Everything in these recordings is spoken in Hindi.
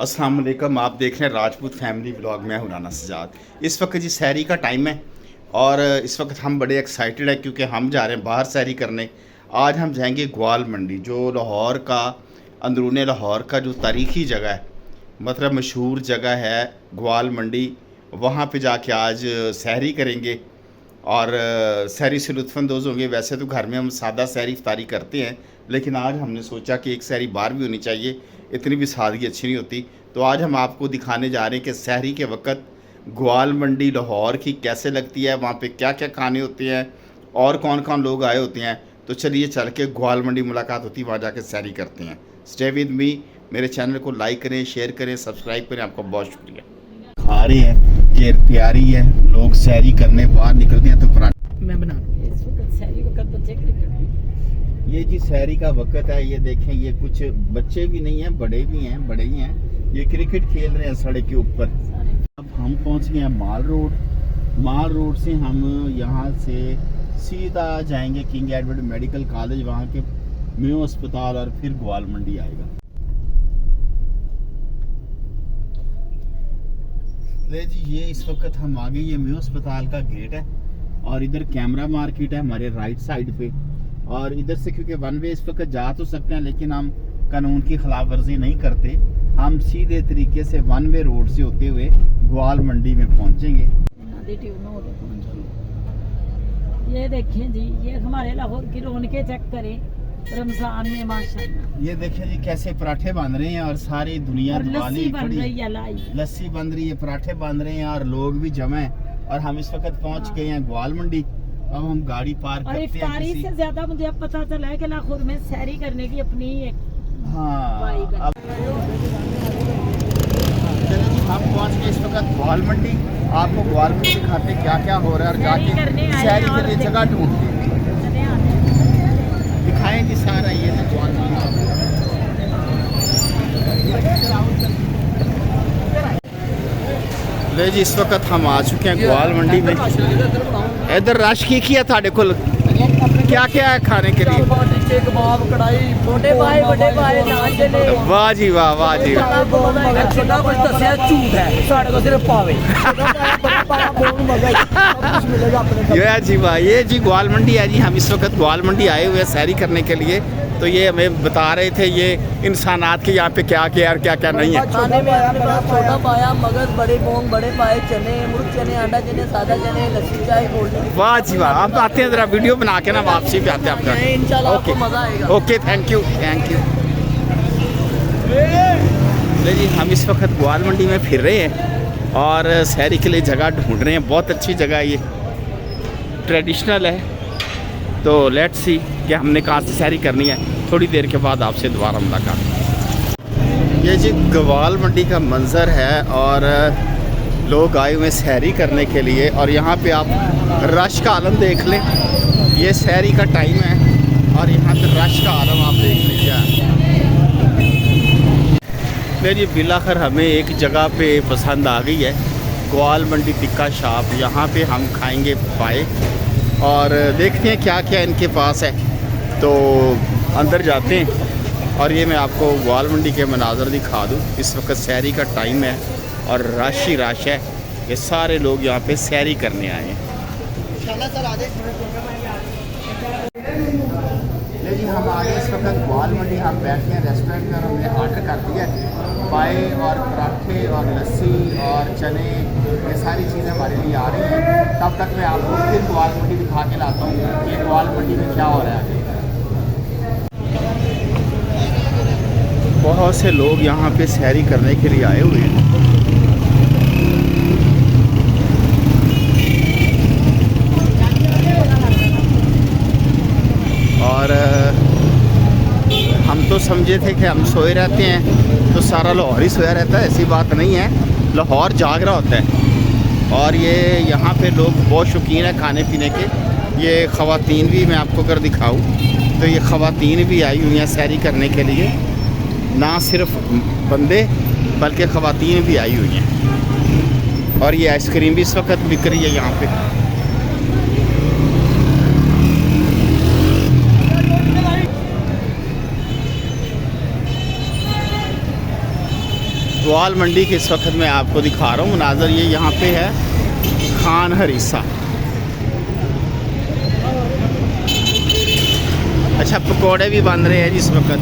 अस्सलाम वालेकुम। आप देख रहे हैं राजपूत फैमिली व्लॉग में हूं राना सजाद। इस वक्त जी सैरी का टाइम है और इस वक्त हम बड़े एक्साइटेड हैं क्योंकि हम जा रहे हैं बाहर सैरी करने। आज हम जाएंगे ग्वाल मंडी, जो लाहौर का, अंदरूनी लाहौर का जो तारीख़ी जगह है, मतलब मशहूर जगह है ग्वाल मंडी। वहाँ पे जाके आज सहरी करेंगे और सहरी से लुत्फ़अंदोज़ होंगे। वैसे तो घर में हम सादा सहरी इफ्तारी करते हैं, लेकिन आज हमने सोचा कि एक सहरी बाहर भी होनी चाहिए, इतनी भी सादगी अच्छी नहीं होती। तो आज हम आपको दिखाने जा रहे हैं कि सहरी के वक्त ग्वाल मंडी लाहौर की कैसे लगती है, वहाँ पे क्या क्या खाने होते हैं और कौन कौन लोग आए होते हैं। तो चलिए चल के ग्वाल मंडी मुलाकात होती है, वहाँ जाके सहरी करते हैं। Stay with me. मेरे चैनल को लाइक करें, शेयर करें, सब्सक्राइब करें। आपका बहुत शुक्रिया। खा रहे हैं कि तैयारी है, लोग सहरी करने बाहर निकलते हैं। तो पराठा मैं बना इस वक्त सहरी वक्त बच्चे क्रिकेट, ये जी सहरी का वक्त है। ये देखें, ये कुछ बच्चे भी नहीं हैं, बड़े भी हैं, बड़े ही हैं। ये क्रिकेट खेल रहे हैं सड़क के ऊपर। अब हम पहुंच गए हैं माल रोड। माल रोड से हम यहाँ से सीधा जाएंगे किंग एडवर्ड मेडिकल कॉलेज, वहाँ के मेयो अस्पताल और फिर ग्वाल मंडी आएगा। ले जी, ये इस वक्त हम आ गए, ये मेयो अस्पताल का गेट है और इधर कैमरा मार्केट है हमारे राइट साइड पे। और इधर से क्योंकि वन वे इस वक्त जा तो सकते हैं, लेकिन हम कानून की खिलाफ वर्जी नहीं करते। हम सीधे तरीके से वन वे रोड से होते हुए ग्वाल मंडी में पहुंचेंगे। ये देखें जी, ये हमारे लाहौर की रौनकें चेक करें रमजान में माशाल्लाह। ये देखें जी कैसे पराठे बन रहे हैं और सारी दुनिया लस्सी बन रही है, लस्सी बन रही है, पराठे बन रहे हैं और लोग भी जमा है। और हम इस वक्त पहुंच गए हैं ग्वाल मंडी। अब हम गाड़ी पार्क करते हैं। इफ्तारी से ज्यादा मुझे अब पता चला है कि लाहौर में सहरी करने की अपनी एक अब चलिए जी, हम पहुंच गए इस वक्त ग्वाल मंडी। आपको ग्वाल मंडी दिखाते क्या क्या हो रहा है और जाके सहरी के लिए जगह ढूंढते दिखाएं जी सारा। ये ग्वाल मंडी ले जी, इस वक्त हम आ चुके हैं ग्वाल मंडी में। इधर रश की है थाड़े को, क्या क्या है खाने के लिए? कबाब, कढ़ाई, छोटे पाए, बड़े पाए, नान चले। वाह जी वाह, वाह जी वाह। छोटा कुछ दसिया झूठ है, साढ़े को सिर्फ पावे। ये जी वाह, ये जी ग्वाल मंडी है जी। हम इस वक्त ग्वाल मंडी आए हुए हैं सहरी करने के लिए। तो ये हमें बता रहे थे ये इंसानात के यहाँ पे क्या क्या और क्या क्या नहीं है। खाने में आपके पास छोटा पाया, मगज, बड़े बोंग, बड़े पाए, चने, मुर्ग चने, अंडा चने, सादा चने, लस्सी, चाय, कोल्ड ड्रिंक। वाह जी वाह। आप आते हैं, जरा वीडियो बना के ना वापसी पे आते हैं आपका। इंशाल्लाह आपको मजा आएगा। Okay, thank you, thank you. ले जी, हम इस वक्त ग्वाल मंडी में फिर रहे हैं और सहरी के लिए जगह ढूंढ रहे हैं। बहुत अच्छी जगह है, ये ट्रेडिशनल है। तो लेट्स सी कि हमने कहाँ से सहरी करनी है। थोड़ी देर के बाद आपसे दोबारा मुलाकात। ये जी ग्वाल मंडी का मंज़र है और लोग आए हुए सहरी करने के लिए। और यहाँ पे आप रश का आलम देख लें। ये सहरी का टाइम है और यहाँ पे रश का आलम आप देख लीजिए। ले जी, बिलाखिर हमें एक जगह पे पसंद आ गई है, ग्वाल मंडी टिक्का शॉप। यहाँ पे हम खाएंगे पाए और देखते हैं क्या क्या इनके पास है। तो अंदर जाते हैं और ये मैं आपको ग्वाल मंडी के मनाज़र दिखा दूँ। इस वक्त सहरी का टाइम है और रश ही रश है। ये सारे लोग यहाँ पे सहरी करने आए हैं। जी, हम आ गए इस वक्त ग्वाल मंडी। हम बैठे हैं रेस्टोरेंट में और हमने ऑर्डर कर दिया पाए और पराठे और लस्सी और चने। ये सारी चीज़ें हमारे लिए आ रही हैं। तब तक मैं आपको फिर ग्वाल मंडी दिखा के लाता हूँ कि ग्वाल मंडी में क्या हो रहा है। बहुत से लोग यहाँ पे सहरी करने के लिए आए हुए हैं। और हम तो समझे थे कि हम सोए रहते हैं तो सारा लाहौर ही सोया रहता है। ऐसी बात नहीं है, लाहौर जाग रहा होता है। और ये यहाँ पे लोग बहुत शौकीन है खाने पीने के। ये ख़वातीन भी, मैं आपको अगर दिखाऊँ तो ये ख़वातीन भी आई हुई हैं सहरी करने के लिए। ना सिर्फ बंदे बल्कि ख़वातीन भी आई हुई हैं। और ये आइसक्रीम भी इस वक्त बिक रही है यहाँ पे। ग्वाल मंडी के इस वक्त मैं आपको दिखा रहा हूँ मुनाजर। ये यहाँ पे है खान हरीसा। अच्छा, पकोड़े भी बन रहे हैं जिस वक्त।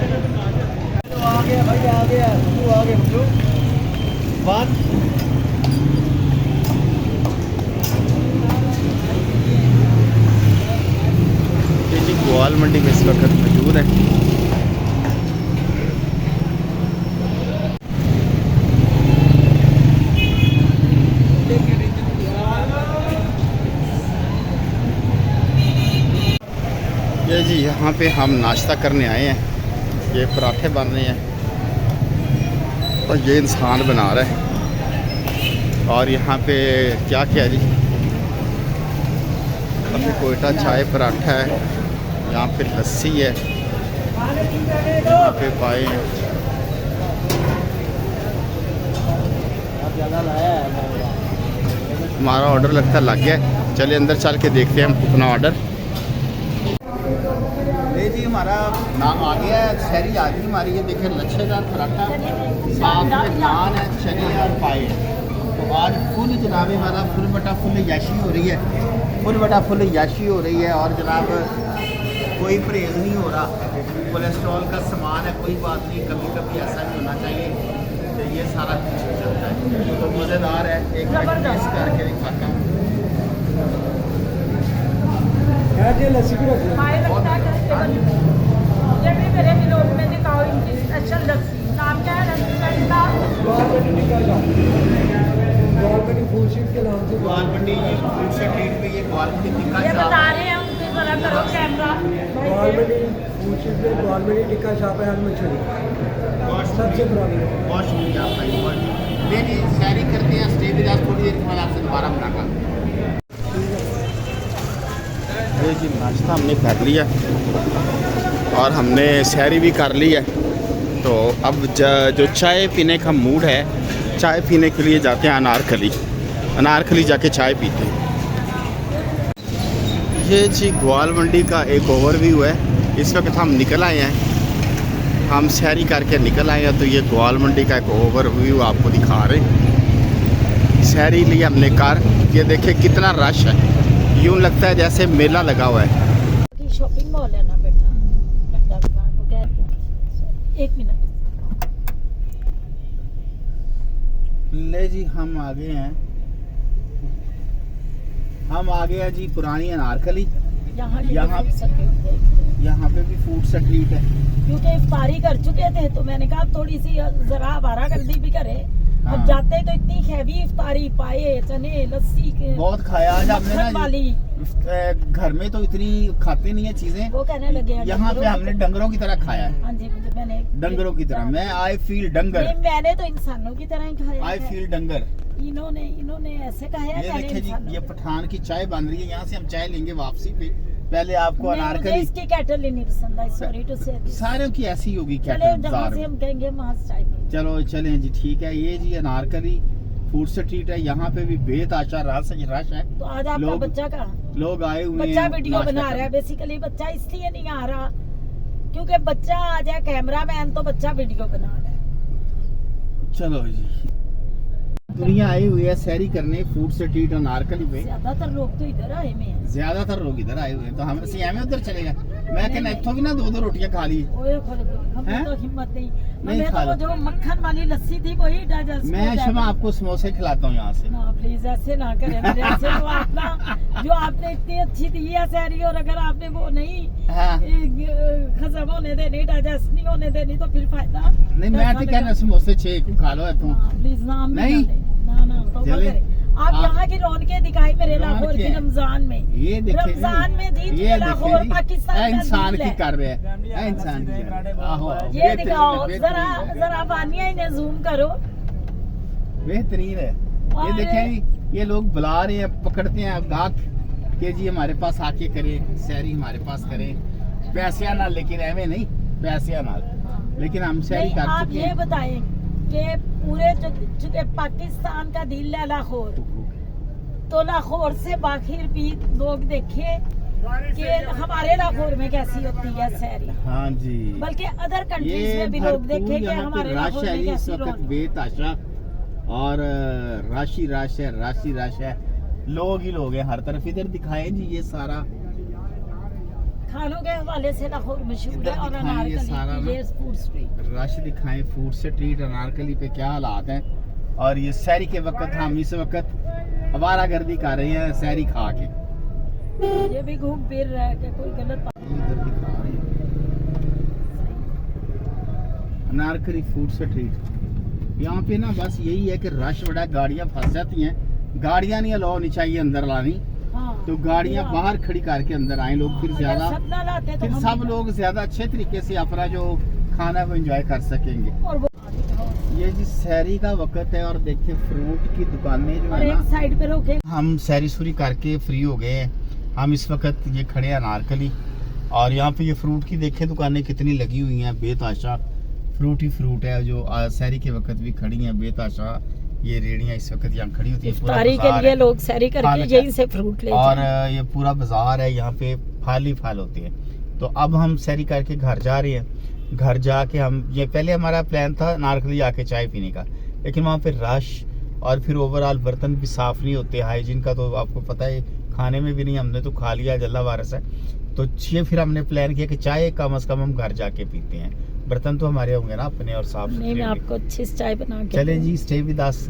आ गया भाई, आ गया तू, आ गया वन। ये जी ग्वाल मंडी में इस वक्त मौजूद है। ये जी यहाँ पे हम नाश्ता करने आए हैं। ये पराठे बन रहे हैं और ये इंसान बना रहा है। और यहाँ पे क्या क्या जी, अभी कोयटा चाय पराठा है, यहाँ पे लस्सी है, यहाँ पे पाए हैं। हमारा ऑर्डर लगता लग गया है। चलिए अंदर चल के देखते हैं हम अपना ऑर्डर। ये जी हमारा नाम आ गया है, शहरी आ गई हमारी। ये देखें, लच्छेदार पराठा, साथ में नान है, चने और पाए है। तो आज फुल जनाब हमारा फुल बटा फुल याशी हो रही है, फुल बटा फुल याशी हो रही है। और जनाब कोई परहेज नहीं हो रहा, कोलेस्ट्रॉल का सामान है, कोई बात नहीं, कभी कभी ऐसा भी होना चाहिए। तो ये सारा कुछ चलता है, तो मज़ेदार है। एक मिनट टेस्ट करके दिखाता हूँ। लस्सी भी रख ये भी मेरे विलोक में दिखाओ इनकी स्पेशल लस्सी। नाम क्या है लस्सी का इनका? ग्वालमंडी फूड स्ट्रीट के नाम से। ग्वाल मंडी ये फूड स्ट्रीट पे ये ग्वाल मंडी टिक्का ये चाप बता रहे हैं उनकी जरा करो कैमरा। ग्वालमंडी फूड स्ट्रीट पे ग्वालमंडी टिक्का छापा है मछली सबसे पुरानी। बहुत शुक्रिया आपका। ये बहुत नहीं शहरी करते हैं, स्टे विद अस, थोड़ी देर के बाद आपसे दोबारा मुलाकात। ये जी नाश्ता हमने कर लिया और हमने शहरी भी कर ली है। तो अब जो चाय पीने का मूड है, चाय पीने के लिए जाते हैं अनारकली। अनारकली जाके चाय पीते हैं। ये जी ग्वाल मंडी का एक ओवरव्यू है। इस वक्त हम निकल आए हैं, हम शहरी करके निकल आए हैं। तो ये ग्वाल मंडी का एक ओवरव्यू आपको दिखा रहे हैं। शहरी लिए हमने कार, ये देखे कितना रश है, यूँ लगता है जैसे मेला लगा हुआ है। शॉपिंग मॉल है ना बेटा, एक मिनट। ले जी हम आ गए हैं, हम आ गए हैं जी पुरानी अनारकली। यहाँ पे भी फूड स्ट्रीट है। क्योंकि इफ्तारी कर चुके थे तो मैंने कहा थोड़ी सी जरा आवारागर्दी भी करे। हाँ। अब जाते तो इतनी हैवी इफ्तारी, पाए, चने, लस्सी के बहुत खाया आज आपने ना वाली। घर में तो इतनी खाते नहीं है चीजें, वो कहने लगे यहाँ पे हमने डंगरों की तरह खाया है। हाँ जी, मैंने डंगरों की तरह। मैं आई फील डंगर, नहीं, मैंने तो इंसानों की तरह ही खाया आई है। फील डंगर। इन्होंने ऐसे कहा है। ये मैंने देखिए जी, इंसानों ये की- पठान की चाय बन रही है। यहाँ से हम चाय लेंगे वापसी पे। पहले आपको नहीं, मुझे अनारकली, इसकी कैटल ही नहीं पसंद आई, सॉरी टू से। सारों की ऐसी होगी चले कैटल जहाँ बाजार से में। हम कहेंगे वहाँ से चाय पिएं। चलो चलें जी, ठीक है। ये जी अनारकली फूड स्ट्रीट है। यहाँ पे भी बेताशा रश है। तो आज आपका लोग- बच्चा कहाँ? लोग आए हुए बच्चा हैं वीडियो नाश्ता बना रहा है। करने। बेसिकली बच्चा इसलिए नहीं आ रहा क्योंकि बच्चा आ जाए कैमरामैन, तो बच्चा वीडियो बना रहा है। चलो जी, दुनिया आई हुई है सैरी करने फूड स्ट्रीट अनारकली पे। ज्यादातर लोग तो इधर आए में हैं। ज्यादातर लोग इधर आए हुए हैं, तो हम से एवं उधर चले गए। मैं कहना इतों भी ना दो रोटियां खा ली। ओए खोल दो, हमें हैं? तो हिम्मत नहीं। नहीं हमें खा तो लो। जो मक्खन वाली लस्सी थी वही डाइजेस्ट हो मैं जाएगा। शमा आपको समोसे खिलाता हूँ यहाँ से। ना प्लीज ऐसे ना करें मेरे से। तो आपना जो आपने इतनी अच्छी दी है सैरी, और अगर आपने वो नहीं हाँ। खत्म होने देनी, डाइजेस्ट नहीं होने देनी, तो फिर फायदा नहीं, मैं तो कहना समोसे 6 खा लो तू। प्लीज नाम नहीं। ना तौबा चले। करें। आप आप- यहाँ की रौनकें दिखाई मेरे रौनकें। लाहौर की रमजान में। ये देखे जी, रमजान में दी ये लाहौर देखे जी, पाकिस्तान ए का इंसान दिल की है। कर रहे हैं, ए इंसान की कर रहे हैं। आहो, ये बेहतरीन दिखाओ है, बेहतरीन है। जरा वानिया इन्हें जूम करो। बेहतरीन है। ये और- देखें जी, ये लोग बुला रहे हैं, पकड़ते हैं गाहक के जी हमारे पास आके करें सैरी, हमारे पास करें। पैसे ना, लेकिन एवं नहीं, पैसे ना, लेकिन हम सैरी नहीं, कर आप चुके ये हैं। बताएं कि पूरे चूंकि पाकिस्तान का दिल है लाहौर, तो लाहौर से बाहर भी लोग देखे कि हमारे लाहौर में कैसी होती है सहरी, हाँ जी, बल्कि अदर कंट्रीज ये में भी लोग भरपूर देखें कि यहाँ पे हमारे रश लाहौर है में जी इस कैसी वक्त रौनक। बेतहाशा, और राशि रश है, राशि रश है, लोग ही लोग हैं हर तरफ। इधर दिखाएं जी ये सारा, खानों के हवाले से लाहौर मशहूर है, इधर और दिखाएं ये सारा अनारकली ना। ये फूड स्ट्रीट। रश दिखाएं, फूड स्ट्रीट अनारकली पे क्या हालात हैं। और ये सहरी के वक्त हम इस वक्त आवारागर्दी कर रहे हैं सहरी खा के। ये भी घूम फिर रहा है कि कोई गलत बात इधर दिखा रहे हैं अनारकली फूड स्ट्रीट। यहाँ पे ना बस यही है कि रश बड़ा है, गाड़ियाँ फंस जाती हैं, गाड़ियाँ नहीं अलाउ नहीं चाहिए अंदर लानी, हाँ, तो गाड़ियाँ हाँ। बाहर खड़ी करके अंदर आए लोग, फिर अगर ज्यादा सब ना लाते तो फिर हम सब भी लोग ज्यादा अच्छे तरीके से अपना जो खाना वो एंजॉय कर सकेंगे। और वो ये जी सहरी का वक्त है, और देखिए फ्रूट की दुकानें जो और है एक ना, साइड पे रोके। हम सहरी सूरी करके फ्री हो गए हैं। हम इस वक्त ये खड़े हैं अनारकली, और यहाँ पे ये फ्रूट की देखें दुकानें कितनी लगी हुई हैं, बेतहाशा फ्रूट ही फ्रूट है। जो सहरी के वक्त भी खड़ी हैं बेतहाशा ये रेड़ियाँ इस वक्त यहाँ खड़ी होती हैं। पूरा इफ्तारी के बाजार लिए है। लोग सहरी करके फल यहीं से फ्रूट ले और जाएं। ये पूरा बाजार है, यहाँ पे फल ही फल होते हैं। तो अब हम सहरी करके घर जा रहे हैं। घर जाके हम, ये पहले हमारा प्लान था नारकली आके चाय पीने का, लेकिन वहाँ पे रश और फिर ओवरऑल बर्तन भी साफ नहीं होते, हाइजीन का तो आपको पता है, खाने में भी नहीं, हमने तो खा लिया जल्ला वारस है। तो ये फिर हमने प्लान किया कि चाय कम से कम हम घर जाके पीते हैं, बर्तन तो हमारे होंगे ना अपने और साफ नहीं, मैं सुथरे। आपको अच्छी से चाय बना के चले दूंगी। जी, स्टे विद अस।